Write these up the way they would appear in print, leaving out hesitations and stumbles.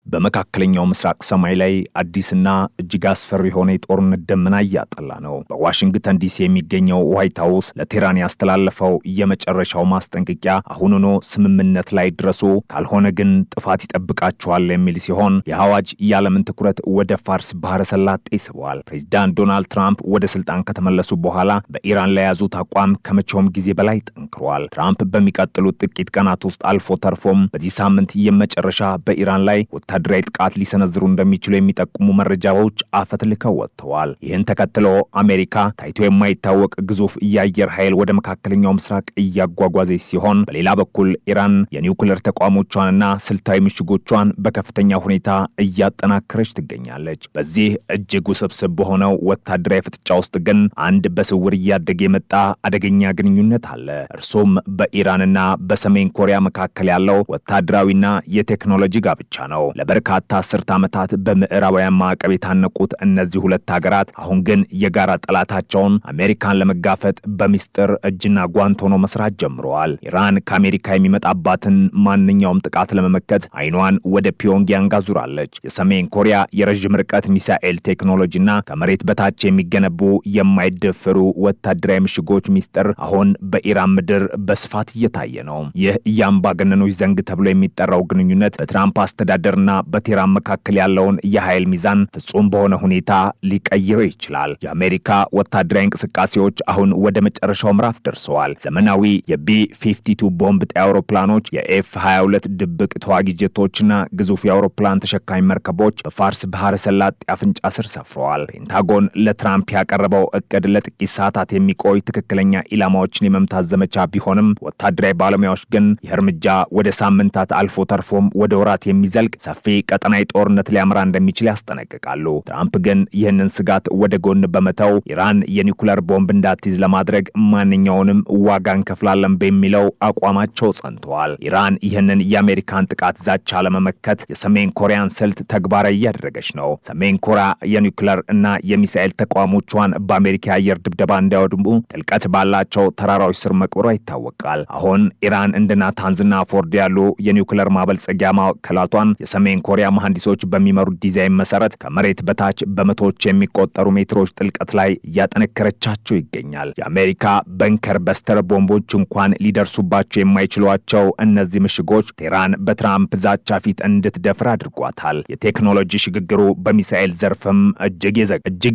በመካከለኛው ምስራቅ ሰማይ ላይ አዲስና እጅግ አስፈሪ የሆነ የጦርነት ደመና እያጠላ ነው። በዋሽንግተን ዲሲ የሚገኘው ዋይት ሃውስ ለቴህራን ያስተላለፈው የመጨረሻው ማስጠንቀቂያ አሁኑኑ ስምምነት ላይ ድረሱ፣ ካልሆነ ግን ጥፋት ይጠብቃቸዋል የሚል ሲሆን የአዋጅ የዓለምን ትኩረት ወደ ፋርስ ባህረ ሰላጤ ይስበዋል። ፕሬዚዳንት ዶናልድ ትራምፕ ወደ ስልጣን ከተመለሱ በኋላ በኢራን ላይ ያዙት አቋም ከመቼውም ጊዜ በላይ ጠንክሯል። ትራምፕ በሚቀጥሉት ጥቂት ቀናት ውስጥ አልፎ ተርፎም በዚህ ሳምንት የመጨረሻ በኢራን ላይ ወታደራዊ ጥቃት ሊሰነዝሩ እንደሚችሉ የሚጠቁሙ መረጃዎች አፈትልከው ወጥተዋል። ይህን ተከትሎ አሜሪካ ታይቶ የማይታወቅ ግዙፍ የአየር ኃይል ወደ መካከለኛው ምስራቅ እያጓጓዘች ሲሆን፣ በሌላ በኩል ኢራን የኒውክሌር ተቋሞቿንና ስልታዊ ምሽጎቿን በከፍተኛ ሁኔታ እያጠናከረች ትገኛለች። በዚህ እጅግ ውስብስብ በሆነው ወታደራዊ ፍጥጫ ውስጥ ግን አንድ በስውር እያደገ የመጣ አደገኛ ግንኙነት አለ። እርሱም በኢራንና በሰሜን ኮሪያ መካከል ያለው ወታደራዊና የቴክኖሎጂ ጋብቻ ነው። ለበርካታ አስርት ዓመታት በምዕራባውያን ማዕቀብ የታነቁት እነዚህ ሁለት ሀገራት አሁን ግን የጋራ ጠላታቸውን አሜሪካን ለመጋፈጥ በሚስጥር እጅና ጓንት ሆኖ መስራት ጀምረዋል። ኢራን ከአሜሪካ የሚመጣባትን ማንኛውም ጥቃት ለመመከት አይኗን ወደ ፒዮንግያንግ አዙራለች። የሰሜን ኮሪያ የረዥም ርቀት ሚሳኤል ቴክኖሎጂና ከመሬት በታች የሚገነቡ የማይደፈሩ ወታደራዊ ምሽጎች ሚስጥር አሁን በኢራን ምድር በስፋት እየታየ ነው። ይህ የአምባገነኖች ዘንግ ተብሎ የሚጠራው ግንኙነት በትራምፕ አስተዳደርና በቴህራን መካከል ያለውን የኃይል ሚዛን ፍጹም በሆነ ሁኔታ ሊቀይረው ይችላል። የአሜሪካ ወታደራዊ እንቅስቃሴዎች አሁን ወደ መጨረሻው ምዕራፍ ደርሰዋል። ዘመናዊ የቢ-52 ቦምብ ጣይ አውሮፕላኖች፣ የኤፍ-22 ድብቅ ተዋጊ ጀቶችና ግዙፍ የአውሮፕላን ተሸካሚ መርከቦች በፋርስ ባህረ ሰላጤ አፍንጫ ስር ሰፍረዋል። ፔንታጎን ለትራምፕ ያቀረበው እቅድ ለጥቂት ሰዓታት የሚቆይ ትክክለኛ ኢላማዎችን የመምታት ዘመቻ ቢሆንም ወታደራዊ ባለሙያዎች ግን ይህ እርምጃ ወደ ሳምንታት አልፎ ተርፎም ወደ ወራት የሚዘልቅ ሰፊ ቀጠናዊ ጦርነት ሊያመራ እንደሚችል ያስጠነቅቃሉ። ትራምፕ ግን ይህንን ስጋት ወደ ጎን በመተው ኢራን የኒውክሌር ቦምብ እንዳትይዝ ለማድረግ ማንኛውንም ዋጋ እንከፍላለን በሚለው አቋማቸው ጸንተዋል። ኢራን ይህንን የአሜሪካን ጥቃት ዛቻ ለመመከት የሰሜን ኮሪያን ስልት ተግባራዊ እያደረገች ነው። ሰሜን ኮሪያ የኒውክሌር እና የሚሳኤል ተቋሞቿን በአሜሪካ የአየር ድብደባ እንዳይወድሙ ጥልቀት ባላቸው ተራራዎች ስር መቅበሯ ይታወቃል። አሁን ኢራን እንደ ናታንዝና ፎርድ ያሉ የኒውክሌር ማበልጸጊያ ማዕከላቷን የሰሜን ኮሪያ መሐንዲሶች በሚመሩት ዲዛይን መሰረት ከመሬት በታች በመቶዎች የሚቆጠሩ ሜትሮች ጥልቀት ላይ እያጠነከረቻቸው ይገኛል። የአሜሪካ በንከር በስተር ቦምቦች እንኳን ሊደርሱባቸው የማይችሏቸው እነዚህ ምሽጎች ቴህራን በትራምፕ ዛቻ ፊት እንድትደፍር አድርጓታል። የቴክኖሎጂ ሽግግሩ በሚሳኤል ዘርፍም እጅግ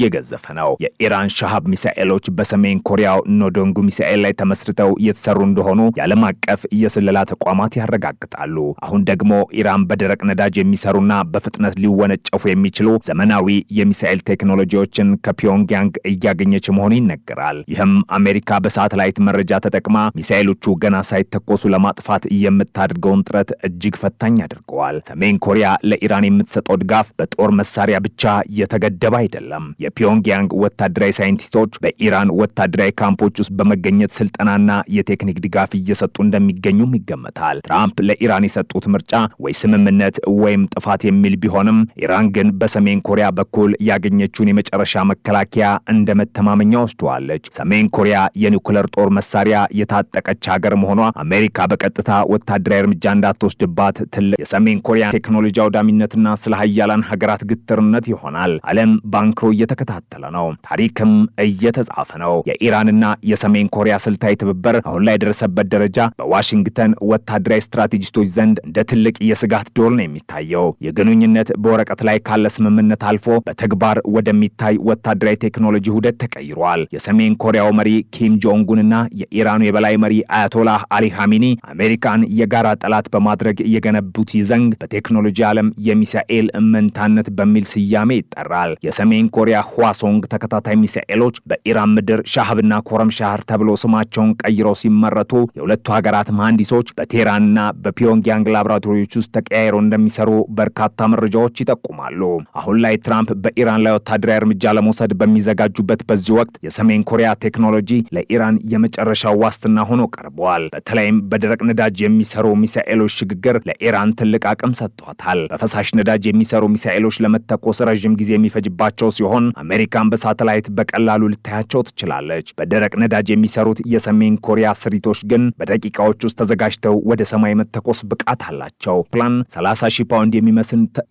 የገዘፈ ነው። የኢራን ሻሃብ ሚሳኤሎች በሰሜን ኮሪያው ኖዶንጉ ሚሳኤል ላይ ተመስርተው እየተሰሩ እንደሆኑ የዓለም አቀፍ የስለላ ተቋማት ያረጋግጣሉ። አሁን ደግሞ ኢራን በደረቅ ነዳጅ የሚሰሩና በፍጥነት ሊወነጨፉ የሚችሉ ዘመናዊ የሚሳኤል ቴክኖሎጂዎችን ከፒዮንግያንግ እያገኘች መሆኑ ይነገራል። ይህም አሜሪካ በሳተላይት መረጃ ተጠቅማ ሚሳኤሎቹ ገና ሳይተኮሱ ለማጥፋት የምታደርገውን ጥረት እጅግ ፈታኝ አድርገዋል። ሰሜን ኮሪያ ለኢራን የምትሰጠው ድጋፍ በጦር መሳሪያ ብቻ የተገደበ አይደለም። የፒዮንግያንግ ወታደራዊ ሳይንቲስቶች በኢራን ወታደራዊ ካምፖች ውስጥ በመገኘት ስልጠናና የቴክኒክ ድጋፍ እየሰጡ እንደሚገኙም ይገመታል። ትራምፕ ለኢራን የሰጡት ምርጫ ወይ ስምምነት ወይም ጥፋት የሚል ቢሆንም ኢራን ግን በሰሜን ኮሪያ በኩል ያገኘችውን የመጨረሻ መከላከያ እንደ መተማመኛ ወስደዋለች። ሰሜን ኮሪያ የኒውክሌር ጦር መሳሪያ የታጠቀች ሀገር መሆኗ አሜሪካ በቀጥታ ወታደራዊ እርምጃ እንዳትወስድባት ትልቅ የሰሜን ኮሪያ ቴክኖሎጂ አውዳሚነትና ስለ ሀያላን ሀገራት ግትርነት ይሆናል። ዓለም ባንክሮ እየተከታተለ ነው። ታሪክም እየተጻፈ ነው። የኢራንና የሰሜን ኮሪያ ስልታዊ ትብብር አሁን ላይ የደረሰበት ደረጃ በዋሽንግተን ወታደራዊ ስትራቴጂስቶች ዘንድ እንደ ትልቅ የስጋት ደወል ነው የሚታየው። የግንኙነት በወረቀት ላይ ካለ ስምምነት አልፎ በተግባር ወደሚታይ ወታደራዊ ቴክኖሎጂ ውህደት ተቀይሯል። የሰሜን ኮሪያው መሪ ኪም ጆንጉንና የኢራኑ የበላይ መሪ አያቶላህ አሊ ኻሜኒ አሜሪካን የጋራ ጠላት በማድረግ የገነቡት ይዘንግ በቴክኖሎጂ ዓለም የሚሳኤል መንታነት በሚል ስያሜ ይጠራል። የሰሜን ኮሪያ ህዋሶንግ ተከታታይ ሚሳኤሎች በኢራን ምድር ሻሃብና ኮረም ሻህር ተብሎ ስማቸውን ቀይረው ሲመረቱ የሁለቱ ሀገራት መሐንዲሶች በቴህራንና በፒዮንግያንግ ላቦራቶሪዎች ውስጥ ተቀያይረው እንደሚሰሩ በርካታ መረጃዎች ይጠቁማሉ። አሁን ላይ ትራምፕ በኢራን ላይ ወታደራዊ እርምጃ ለመውሰድ በሚዘጋጁበት በዚህ ወቅት የሰሜን ኮሪያ ቴክኖሎጂ ለኢራን የመጨረሻው ዋስትና ሆኖ ቀርበዋል። በተለይም በደረቅ ነዳጅ የሚሰሩ ሚሳኤሎች ሽግግር ለኢራን ትልቅ አቅም ሰጥቷታል። በፈሳሽ ነዳጅ የሚሰሩ ሚሳኤሎች ለመተኮስ ረዥም ጊዜ የሚፈጅባቸው ሲሆን አሜሪካን በሳተላይት በቀላሉ ልታያቸው ትችላለች። በደረቅ ነዳጅ የሚሰሩት የሰሜን ኮሪያ ስሪቶች ግን በደቂቃዎች ውስጥ ተዘጋጅተው ወደ ሰማይ መተኮስ ብቃት አላቸው። ፕላን 30,000 ፓውንድ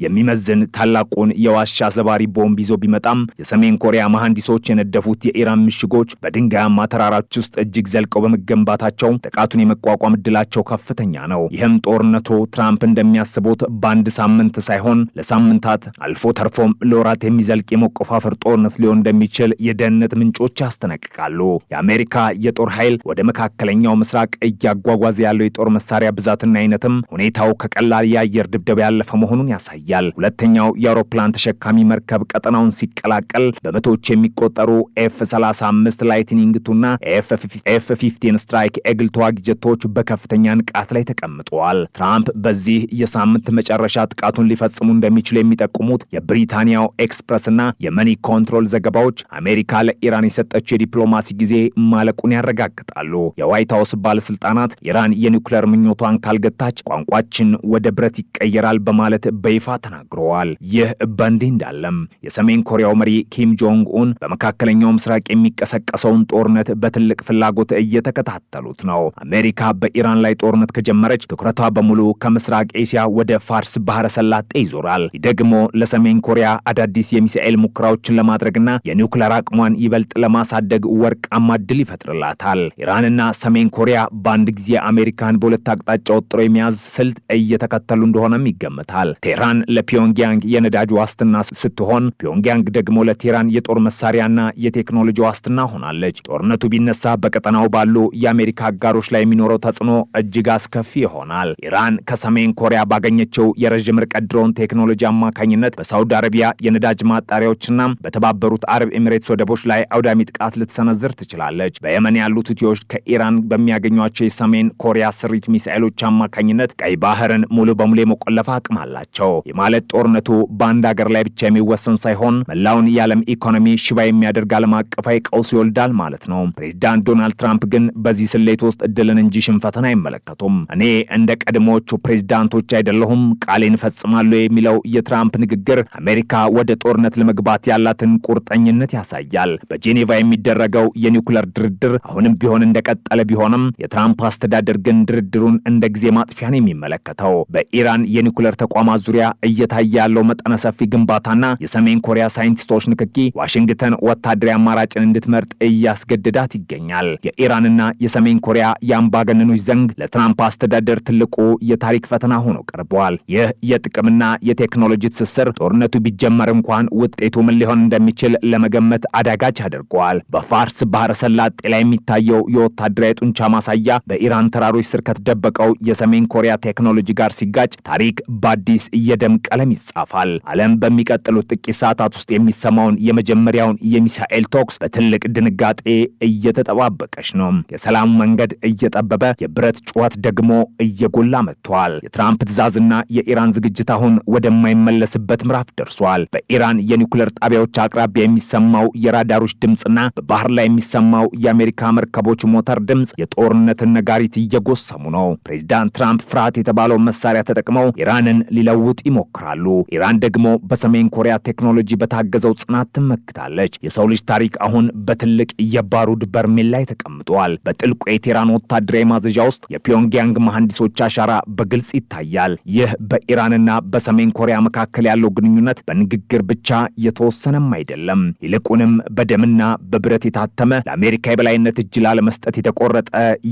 የሚመዝን ታላቁን የዋሻ ሰባሪ ቦምብ ይዞ ቢመጣም የሰሜን ኮሪያ መሐንዲሶች የነደፉት የኢራን ምሽጎች በድንጋያማ ተራራዎች ውስጥ እጅግ ዘልቀው በመገንባታቸው ጥቃቱን የመቋቋም እድላቸው ከፍተኛ ነው። ይህም ጦርነቱ ትራምፕ እንደሚያስቡት በአንድ ሳምንት ሳይሆን ለሳምንታት አልፎ ተርፎም ለወራት የሚዘልቅ የመቆፋፈር ጦርነት ሊሆን እንደሚችል የደህንነት ምንጮች ያስጠነቅቃሉ። የአሜሪካ የጦር ኃይል ወደ መካከለኛው ምስራቅ እያጓጓዘ ያለው የጦር መሳሪያ ብዛትና አይነትም ሁኔታው ከቀላል የአየር ድብደባ ያለፈ መሆኑን ያሳያል። ሁለተኛው የአውሮፕላን ተሸካሚ መርከብ ቀጠናውን ሲቀላቀል በመቶዎች የሚቆጠሩ F-35 ላይትኒንግ ቱና F-15 ስትራይክ ኤግል ተዋጊ ጀቶች በከፍተኛ ንቃት ላይ ተቀምጠዋል። ትራምፕ በዚህ የሳምንት መጨረሻ ጥቃቱን ሊፈጽሙ እንደሚችሉ የሚጠቁሙት የብሪታንያው ኤክስፕረስና የመኒ ኮንትሮል ዘገባዎች አሜሪካ ለኢራን የሰጠችው የዲፕሎማሲ ጊዜ ማለቁን ያረጋግጣሉ። የዋይት ሀውስ ባለስልጣናት ኢራን የኒውክሌር ምኞቷን ካልገታች ቋንቋችን ወደ ብረት ይቀየራል በማለት በይፋ ተናግረዋል። ይህ በእንዲህ እንዳለም የሰሜን ኮሪያው መሪ ኪም ጆንግ ኡን በመካከለኛው ምስራቅ የሚቀሰቀሰውን ጦርነት በትልቅ ፍላጎት እየተከታተሉት ነው። አሜሪካ በኢራን ላይ ጦርነት ከጀመረች ትኩረቷ በሙሉ ከምስራቅ ኤሲያ ወደ ፋርስ ባህረ ሰላጤ ይዞራል። ይህ ደግሞ ለሰሜን ኮሪያ አዳዲስ የሚሳኤል ሙከራዎችን ለማድረግና የኒውክሌር አቅሟን ይበልጥ ለማሳደግ ወርቃማ ዕድል ይፈጥርላታል። ኢራንና ሰሜን ኮሪያ በአንድ ጊዜ አሜሪካን በሁለት አቅጣጫ ወጥረው የሚያዝ ስልት እየተከተሉ እንደሆነም ይገመታል። ቴህራን ለፒዮንግያንግ የነዳጅ ዋስትና ስትሆን፣ ፒዮንግያንግ ደግሞ ለቴህራን የጦር መሳሪያና የቴክኖሎጂ ዋስትና ሆናለች። ጦርነቱ ቢነሳ በቀጠናው ባሉ የአሜሪካ አጋሮች ላይ የሚኖረው ተጽዕኖ እጅግ አስከፊ ይሆናል። ኢራን ከሰሜን ኮሪያ ባገኘችው የረዥም ርቀት ድሮን ቴክኖሎጂ አማካኝነት በሳውዲ አረቢያ የነዳጅ ማጣሪያዎችና በተባበሩት አረብ ኤሚሬትስ ወደቦች ላይ አውዳሚ ጥቃት ልትሰነዝር ትችላለች። በየመን ያሉት ሁቲዎች ከኢራን በሚያገኟቸው የሰሜን ኮሪያ ስሪት ሚሳኤሎች አማካኝነት ቀይ ባህርን ሙሉ በሙሉ የመቆለፍ አቅም አላቸው። የማለት ጦርነቱ በአንድ ሀገር ላይ ብቻ የሚወሰን ሳይሆን መላውን የዓለም ኢኮኖሚ ሽባ የሚያደርግ ዓለም አቀፋዊ ቀውስ ይወልዳል ማለት ነው። ፕሬዚዳንት ዶናልድ ትራምፕ ግን በዚህ ስሌት ውስጥ እድልን እንጂ ሽንፈትን አይመለከቱም። እኔ እንደ ቀድሞዎቹ ፕሬዚዳንቶች አይደለሁም፣ ቃሌን እፈጽማለሁ የሚለው የትራምፕ ንግግር አሜሪካ ወደ ጦርነት ለመግባት ያላትን ቁርጠኝነት ያሳያል። በጄኔቫ የሚደረገው የኒውክሌር ድርድር አሁንም ቢሆን እንደቀጠለ ቢሆንም የትራምፕ አስተዳደር ግን ድርድሩን እንደ ጊዜ ማጥፊያን የሚመለከተው በኢራን የኒውክሌር ተቋማት ዙሪያ እየታየ ያለው መጠነ ሰፊ ግንባታና የሰሜን ኮሪያ ሳይንቲስቶች ንክኪ ዋሽንግተን ወታደራዊ አማራጭን እንድትመርጥ እያስገድዳት ይገኛል። የኢራንና የሰሜን ኮሪያ የአምባገነኖች ዘንግ ለትራምፕ አስተዳደር ትልቁ የታሪክ ፈተና ሆኖ ቀርበዋል። ይህ የጥቅምና የቴክኖሎጂ ትስስር ጦርነቱ ቢጀመር እንኳን ውጤቱ ምን ሊሆን እንደሚችል ለመገመት አዳጋች አድርገዋል። በፋርስ ባህረ ሰላጤ ላይ የሚታየው የወታደራዊ ጡንቻ ማሳያ በኢራን ተራሮች ስር ከተደበቀው የሰሜን ኮሪያ ቴክኖሎጂ ጋር ሲጋጭ ታሪክ በአዲስ የደም ቀለም ይጻፋል። ዓለም በሚቀጥሉት ጥቂት ሰዓታት ውስጥ የሚሰማውን የመጀመሪያውን የሚሳኤል ተኩስ በትልቅ ድንጋጤ እየተጠባበቀች ነው። የሰላሙ መንገድ እየጠበበ የብረት ጩኸት ደግሞ እየጎላ መጥቷል። የትራምፕ ትዕዛዝና የኢራን ዝግጅት አሁን ወደማይመለስበት ምዕራፍ ደርሷል። በኢራን የኒውክሌር ጣቢያዎች አቅራቢያ የሚሰማው የራዳሮች ድምፅና በባህር ላይ የሚሰማው የአሜሪካ መርከቦች ሞተር ድምፅ የጦርነትን ነጋሪት እየጎሰሙ ነው። ፕሬዚዳንት ትራምፕ ፍርሃት የተባለውን መሳሪያ ተጠቅመው ኢራንን ሊለውጥ ይሞክራሉ። ኢራን ደግሞ በሰሜን ኮሪያ ቴክኖሎጂ በታገዘው ጽናት ትመክታለች። የሰው ልጅ ታሪክ አሁን በትልቅ የባሩድ በርሜል ላይ ተቀምጧል። በጥልቁ የቴህራን ወታደራዊ ማዘዣ ውስጥ የፒዮንግያንግ መሐንዲሶች አሻራ በግልጽ ይታያል። ይህ በኢራንና በሰሜን ኮሪያ መካከል ያለው ግንኙነት በንግግር ብቻ የተወሰነም አይደለም። ይልቁንም በደምና በብረት የታተመ ለአሜሪካ የበላይነት እጅ ላለመስጠት የተቆረጠ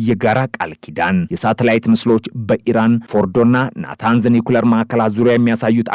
የጋራ ቃል ኪዳን። የሳተላይት ምስሎች በኢራን ፎርዶና ናታንዝ ኒውክሌር ማዕከላት ዙሪያ የሚያሳዩት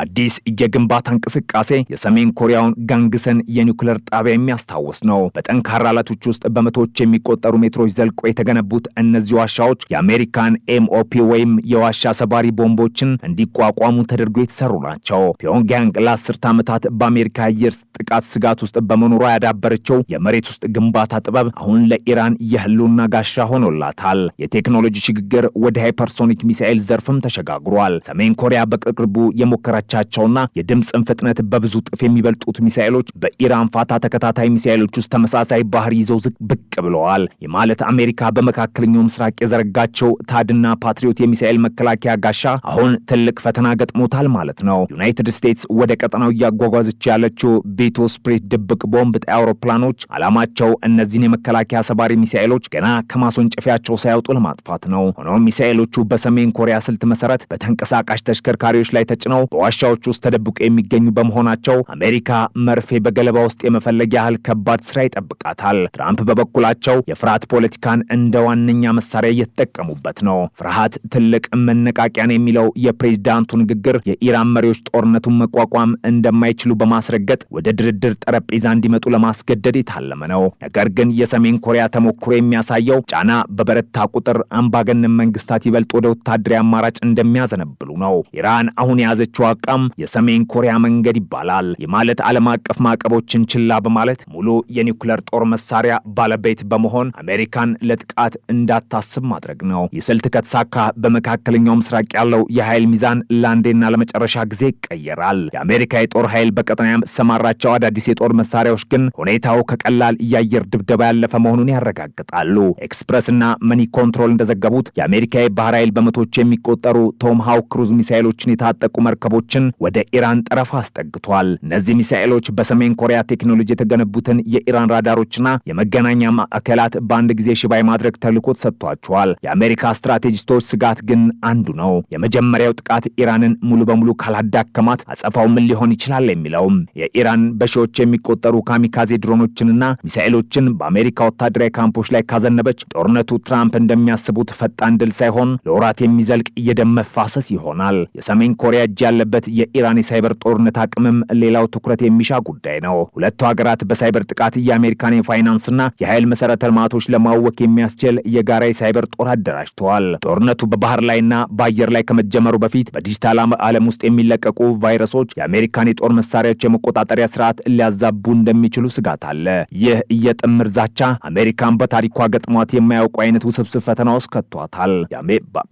አዲስ የግንባታ እንቅስቃሴ የሰሜን ኮሪያውን ጋንግሰን የኒውክሌር ጣቢያ የሚያስታውስ ነው። በጠንካራ አለቶች ውስጥ በመቶዎች የሚቆጠሩ ሜትሮች ዘልቆ የተገነቡት እነዚህ ዋሻዎች የአሜሪካን ኤምኦፒ ወይም የዋሻ ሰባሪ ቦምቦችን እንዲቋቋሙ ተደርጎ የተሰሩ ናቸው። ፒዮንግያንግ ለ10 ዓመታት በአሜሪካ አየር ጥቃት ስጋት ውስጥ በመኖሯ ያዳበረችው የመሬት ውስጥ ግንባታ ጥበብ አሁን ለኢራን የህልውና ጋሻ ሆኖላታል። የቴክኖሎጂ ሽግግር ወደ ሃይፐርሶኒክ ሚሳኤል ዘርፍም ተሸጋግሯል። ሰሜን ኮሪያ በቅርቡ የሞከረቻቸውና የድምፅን ፍጥነት በብዙ ጥፍ የሚበልጡት ሚሳኤሎች በኢራን ፋታ ተከታታይ ሚሳኤሎች ውስጥ ተመሳሳይ ባህሪ ይዘው ብቅ ብለዋል። የማለት አሜሪካ በመካከለኛው ምስራቅ የዘረጋቸው ታድና ፓትሪዮት የሚሳኤል መከላከያ ጋሻ አሁን ትልቅ ፈተና ገጥሞታል ማለት ነው። ዩናይትድ ስቴትስ ወደ ቀጠናው እያጓጓዘች ያለችው ቤቶ ስፕሪት ድብቅ ቦምብ ጣይ አውሮፕላኖች ዓላማቸው እነዚህን የመከላከያ ሰባሪ ሚሳኤሎች ገና ከማስወንጨፊያቸው ሳያወጡ ለማጥፋት ነው። ሆኖም ሚሳኤሎቹ በሰሜን ኮሪያ ስልት መሰረት ተንቀሳቃሽ ተሽከርካሪዎች ላይ ተጭነው በዋሻዎች ውስጥ ተደብቀው የሚገኙ በመሆናቸው አሜሪካ መርፌ በገለባ ውስጥ የመፈለግ ያህል ከባድ ስራ ይጠብቃታል። ትራምፕ በበኩላቸው የፍርሃት ፖለቲካን እንደ ዋነኛ መሳሪያ እየተጠቀሙበት ነው። ፍርሃት ትልቅ መነቃቂያ ነው የሚለው የፕሬዝዳንቱ ንግግር የኢራን መሪዎች ጦርነቱን መቋቋም እንደማይችሉ በማስረገጥ ወደ ድርድር ጠረጴዛ እንዲመጡ ለማስገደድ የታለመ ነው። ነገር ግን የሰሜን ኮሪያ ተሞክሮ የሚያሳየው ጫና በበረታ ቁጥር አምባገነን መንግስታት ይበልጥ ወደ ወታደራዊ አማራጭ እንደሚያዘነብሉ ነው። ኢራን አሁን የያዘችው አቋም የሰሜን ኮሪያ መንገድ ይባላል። የማለት ዓለም አቀፍ ማዕቀቦችን ችላ በማለት ሙሉ የኒውክሌር ጦር መሳሪያ ባለቤት በመሆን አሜሪካን ለጥቃት እንዳታስብ ማድረግ ነው። ይህ ስልት ከተሳካ በመካከለኛው ምስራቅ ያለው የኃይል ሚዛን ለአንዴና ለመጨረሻ ጊዜ ይቀየራል። የአሜሪካ የጦር ኃይል በቀጠና ያሰማራቸው አዳዲስ የጦር መሳሪያዎች ግን ሁኔታው ከቀላል የአየር ድብደባ ያለፈ መሆኑን ያረጋግጣሉ። ኤክስፕረስና መኒ ኮንትሮል እንደዘገቡት የአሜሪካ የባህር ኃይል በመቶች የሚቆጠሩ ቶም ሃውክ ክሩዝ ሚሳኤሎችን የታጠቁ መርከቦችን ወደ ኢራን ጠረፍ አስጠግቷል። እነዚህ ሚሳኤሎች በሰሜን ኮሪያ ቴክኖሎጂ የተገነቡትን የኢራን ራዳሮችና የመገናኛ ማዕከላት በአንድ ጊዜ ሽባ የማድረግ ተልዕኮ ተሰጥቷቸዋል። የአሜሪካ ስትራቴጂስቶች ስጋት ግን አንዱ ነው። የመጀመሪያው ጥቃት ኢራንን ሙሉ በሙሉ ካላዳከማት አጸፋው ምን ሊሆን ይችላል የሚለውም። የኢራን በሺዎች የሚቆጠሩ ካሚካዜ ድሮኖችንና ሚሳኤሎችን በአሜሪካ ወታደራዊ ካምፖች ላይ ካዘነበች ጦርነቱ ትራምፕ እንደሚያስቡት ፈጣን ድል ሳይሆን ለወራት የሚዘልቅ የደም መፋሰስ ይሆናል። የሰሜን ኮሪያ እጅ ያለበት የኢራን የሳይበር ጦርነት አቅምም ሌላው ትኩረት የሚሻ ጉዳይ ነው። ሁለቱ ሀገራት በሳይበር ጥቃት የአሜሪካን የፋይናንስና የኃይል መሰረተ ልማቶች ለማወክ የሚያስችል የጋራ የሳይበር ጦር አደራጅተዋል። ጦርነቱ በባህር ላይና በአየር ላይ ከመጀመሩ በፊት በዲጂታል ዓለም ውስጥ የሚለቀቁ ቫይረሶች የአሜሪካን የጦር መሳሪያዎች የመቆጣጠሪያ ስርዓት ሊያዛቡ እንደሚችሉ ስጋት አለ። ይህ የጥምር ዛቻ አሜሪካን በታሪኳ ገጥሟት የማያውቁ አይነት ውስብስብ ፈተና ውስጥ ከቷታል።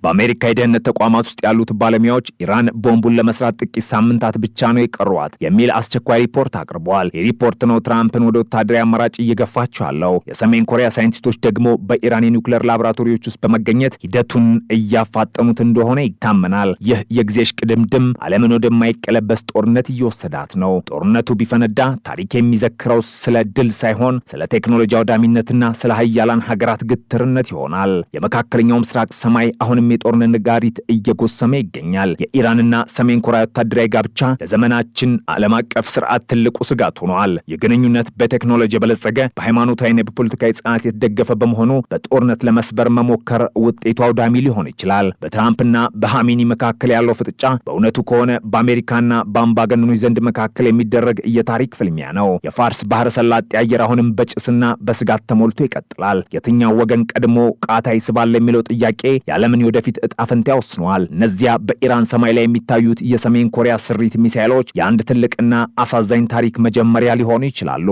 በአሜሪካ የደህንነት ተቋማት ውስጥ ያሉት ባለሙያዎች ኢራን ቦምቡን ለመስራት ጥቂት ሳምንታት ብቻ ነው የቀሯት የሚል አስቸኳይ ሪፖርት አቅርበዋል። የሪፖርት ነው ትራምፕን ወደ ወታደራዊ አማራጭ እየገፋቸው ያለው። የሰሜን ኮሪያ ሳይንቲስቶች ደግሞ በኢራን የኒውክሌር ላቦራቶሪዎች ውስጥ በመገኘት ሂደቱን እያፋጠኑት እንደሆነ ይታመናል። ይህ የጊዜ እሽቅድምድም ዓለምን ወደማይቀለበስ ጦርነት እየወሰዳት ነው። ጦርነቱ ቢፈነዳ ታሪክ የሚዘክረው ስለ ድል ሳይሆን ስለ ቴክኖሎጂ አውዳሚነትና ስለ ሀያላን ሀገራት ግትርነት ይሆናል። የመካከለኛው ምስራቅ ሰማይ አሁንም የጦርነት ነጋሪት እየጎሰመ ይገኛል። የኢራንና ሰሜን ኮሪያ ወታደራዊ ጋብቻ ለዘመናችን ዓለም አቀፍ ስርዓት ትልቁ ስጋት ሆኗል። የግንኙነት በቴክኖሎጂ የበለጸገ በሃይማኖታዊና በፖለቲካዊ ጽናት የተደገፈ በመሆኑ በጦርነት ለመስበር መሞከር ውጤቱ አውዳሚ ሊሆን ይችላል። በትራምፕና በሃሚኒ መካከል ያለው ፍጥጫ በእውነቱ ከሆነ በአሜሪካና በአምባገነኖች ዘንድ መካከል የሚደረግ የታሪክ ፍልሚያ ነው። የፋርስ ባህረ ሰላጤ አየር አሁንም በጭስና በስጋት ተሞልቶ ይቀጥላል። የትኛው ወገን ቀድሞ ቃታ ይስባል የሚለው ጥያቄ የዓለምን ወደፊት እጣ ፈንታ ወስኗል። እነዚያ በኢራን ሰማይ ላይ የሚታዩት የሰሜን ኮሪያ ስሪት ሚሳኤሎች የአንድ ትልቅና አሳዛኝ ታሪክ መጀመሪያ ሊሆኑ ይችላሉ።